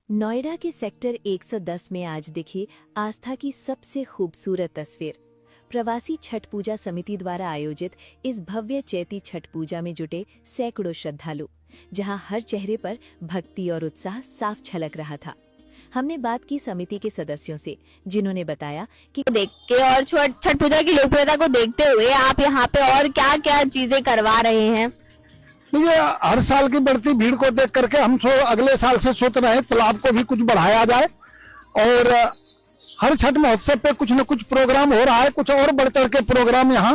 नोएडा के सेक्टर 110 में आज दिखी आस्था की सबसे खूबसूरत तस्वीर। प्रवासी छठ पूजा समिति द्वारा आयोजित इस भव्य चैती छठ पूजा में जुटे सैकड़ों श्रद्धालु, जहां हर चेहरे पर भक्ति और उत्साह साफ झलक रहा था। हमने बात की समिति के सदस्यों से, जिन्होंने बताया कि देख के और छठ पूजा की लोकप्रियता को देखते हुए आप यहाँ पे और क्या क्या चीजें करवा रहे हैं। ये हर साल की बढ़ती भीड़ को देख करके हम अगले साल से सोच रहे हैं तालाब को भी कुछ बढ़ाया जाए और हर छठ महोत्सव पे कुछ न कुछ प्रोग्राम हो रहा है। कुछ और बढ़ चढ़ के प्रोग्राम यहाँ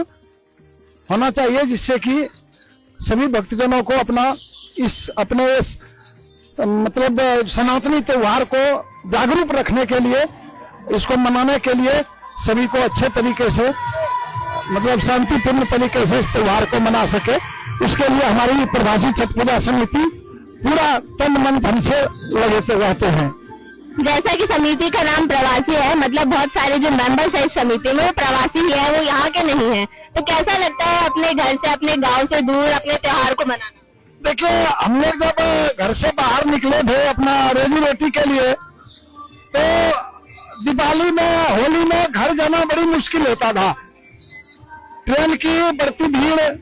होना चाहिए, जिससे कि सभी भक्तजनों को अपने मतलब सनातनी त्योहार को जागरूक रखने के लिए, इसको मनाने के लिए सभी को अच्छे तरीके से मतलब शांतिपूर्ण तरीके से इस त्योहार को मना सके, उसके लिए हमारी प्रवासी छठ पूजा समिति पूरा तन मन धन से लगे रहते हैं। जैसा कि समिति का नाम प्रवासी है, मतलब बहुत सारे जो मेंबर्स है इस समिति में वो प्रवासी ही है, वो यहाँ के नहीं है। तो कैसा लगता है अपने घर से, अपने गांव से दूर अपने त्योहार को मनाना? देखिए, हम लोग जब घर से बाहर निकले थे अपना रोजी रोटी के लिए, तो दिवाली में, होली में घर जाना बड़ी मुश्किल होता था। ट्रेन की बढ़ती भीड़,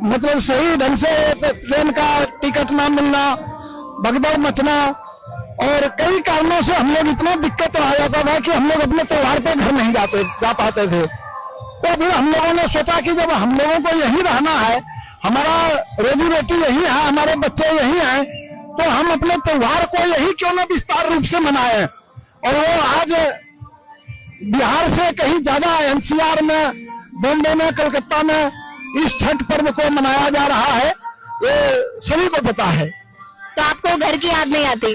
मतलब सही ढंग से ट्रेन का टिकट ना मिलना, भगदड़ मचना, और कई कारणों से हम लोग इतना दिक्कत आ जाता था कि हम लोग अपने त्योहार पे घर नहीं जा पाते थे। तो फिर हम लोगों ने सोचा कि जब हम लोगों को यहीं रहना है, हमारा रोजी रोटी यही है, हमारे बच्चे यही हैं, तो हम अपने त्योहार को यही क्यों न विस्तार रूप से मनाएं। और वो आज बिहार से कहीं ज्यादा एनसीआर में, बॉम्बे में, कलकत्ता में इस छठ पर्व को मनाया जा रहा है, ये सभी को पता है। तो आपको घर की याद नहीं आती?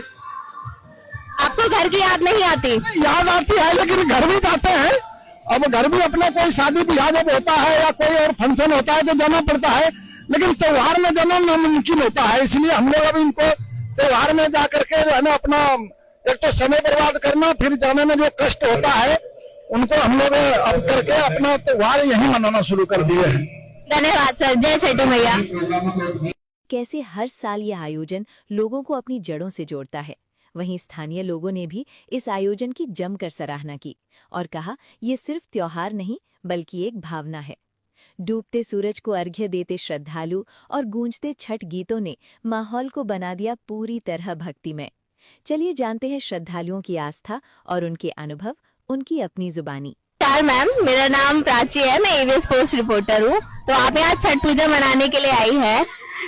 आपको घर की याद नहीं आती? याद आती है, लेकिन घर भी जाते हैं। अब घर भी अपना कोई शादी ब्याह जब होता है या कोई और फंक्शन होता है तो जाना पड़ता है, लेकिन त्योहार में जाना नामुमकिन होता है। इसलिए हम लोग अब इनको त्योहार में जा करके जो है ना, अपना एक तो समय बर्बाद करना, फिर जाने में जो कष्ट होता है उनको हम लोग अब करके अपना त्योहार यही मनाना शुरू कर दिए हैं। धन्यवाद सर, जय छठी मैया। कैसे हर साल यह आयोजन लोगों को अपनी जड़ों से जोड़ता है। वहीं स्थानीय लोगों ने भी इस आयोजन की जमकर सराहना की और कहा, ये सिर्फ त्योहार नहीं बल्कि एक भावना है। डूबते सूरज को अर्घ्य देते श्रद्धालु और गूंजते छठ गीतों ने माहौल को बना दिया पूरी तरह भक्तिमय। चलिए जानते हैं श्रद्धालुओं की आस्था और उनके अनुभव, उनकी अपनी जुबानी। नमस्कार मैम, मेरा नाम प्राची है, मैं ईवीएस पोस्ट रिपोर्टर हूँ। तो आप यहाँ छठ पूजा मनाने के लिए आई है,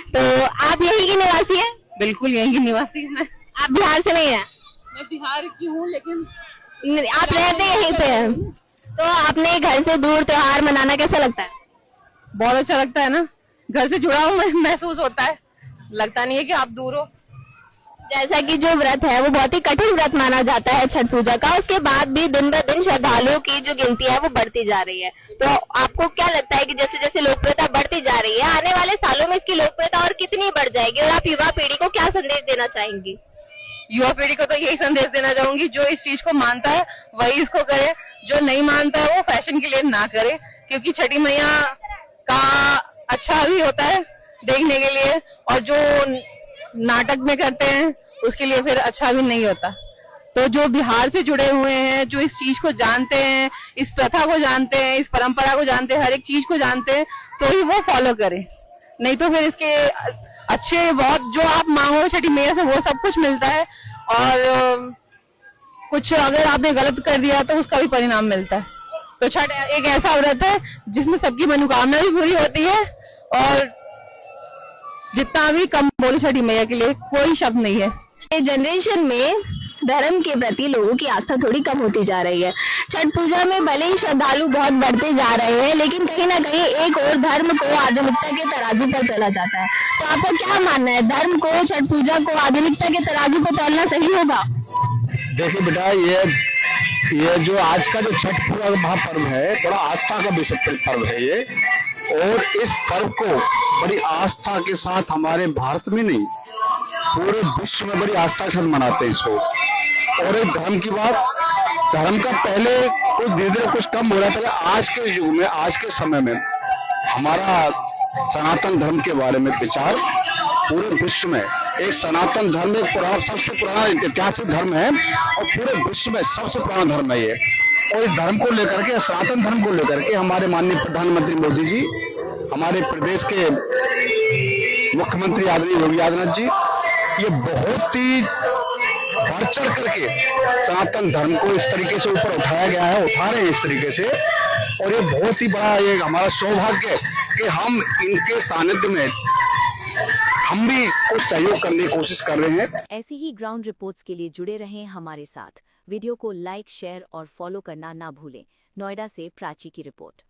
तो आप यहीं की निवासी है? बिल्कुल यहीं की निवासी है। आप बिहार से नहीं है? मैं बिहार की हूँ, लेकिन आप रहते यहीं पे हैं। तो आपने घर से दूर त्योहार मनाना कैसा लगता है? बहुत अच्छा लगता है ना, घर से जुड़ा हूँ महसूस होता है, लगता नहीं है कि आप दूर हो। जैसा कि जो व्रत है वो बहुत ही कठिन व्रत माना जाता है छठ पूजा का, उसके बाद भी दिन ब दिन श्रद्धालुओं की जो गिनती है वो बढ़ती जा रही है। तो आपको क्या लगता है कि जैसे जैसे लोकप्रियता बढ़ती जा रही है, आने वाले सालों में इसकी लोकप्रियता और कितनी बढ़ जाएगी, और आप युवा पीढ़ी को क्या संदेश देना चाहेंगी? युवा पीढ़ी को तो यही संदेश देना चाहूंगी, जो इस चीज को मानता है वही इसको करे, जो नहीं मानता है वो फैशन के लिए ना करे, क्योंकि छठी मैया का अच्छा भी होता है देखने के लिए, और जो नाटक में करते हैं उसके लिए फिर अच्छा भी नहीं होता। तो जो बिहार से जुड़े हुए हैं, जो इस चीज को जानते हैं, इस प्रथा को जानते हैं, इस परंपरा को जानते हैं, हर एक चीज को जानते हैं, तो ही वो फॉलो करें। नहीं तो फिर इसके अच्छे बहुत जो आप मांगो छठी मैया से वो सब कुछ मिलता है, और कुछ अगर आपने गलत कर दिया तो उसका भी परिणाम मिलता है। तो छठ एक ऐसा व्रत है जिसमें सबकी मनोकामना भी पूरी होती है, और जितना भी कम बोले छठी मैया के लिए कोई शब्द नहीं है। जनरेशन में धर्म के प्रति लोगों की आस्था थोड़ी कम होती जा रही है। छठ पूजा में भले ही श्रद्धालु बहुत बढ़ते जा रहे हैं, लेकिन कहीं ना कहीं एक और धर्म को आधुनिकता के तराजू पर तोला जाता है। तो आपका क्या मानना है, धर्म को, छठ पूजा को आधुनिकता के तराजू पर तोलना सही होगा? देखिए बेटा, ये जो आज का जो छठ पूजा महापर्व है, बड़ा आस्था का विषय पर्व है ये, और इस पर्व को बड़ी आस्था के साथ हमारे भारत में नहीं पूरे विश्व में बड़ी आस्था के साथ मनाते हैं इसको। और एक धर्म की बात, धर्म का पहले कुछ धीरे धीरे कुछ कम हो रहा था, आज के युग में, आज के समय में हमारा सनातन धर्म के बारे में विचार पूरे विश्व में एक सनातन धर्म एक पुराना, सबसे पुराना ऐतिहासिक धर्म है और पूरे विश्व में सबसे पुराना धर्म है ये। और इस धर्म को लेकर के, सनातन धर्म को लेकर के हमारे माननीय प्रधानमंत्री मोदी जी, हमारे प्रदेश के मुख्यमंत्री आदरणीय योगी आदित्यनाथ जी, ये बहुत ही बढ़ चढ़ करके सनातन धर्म को इस तरीके से ऊपर उठाया गया है, उठा रहे हैं इस तरीके से। और ये बहुत ही बड़ा ये हमारा सौभाग्य है कि हम इनके सानिध्य में हम भी कुछ सहयोग करने की कोशिश कर रहे हैं। ऐसी ही ग्राउंड रिपोर्ट्स के लिए जुड़े रहें हमारे साथ। वीडियो को लाइक, शेयर और फॉलो करना ना भूलें। नोएडा से प्राची की रिपोर्ट।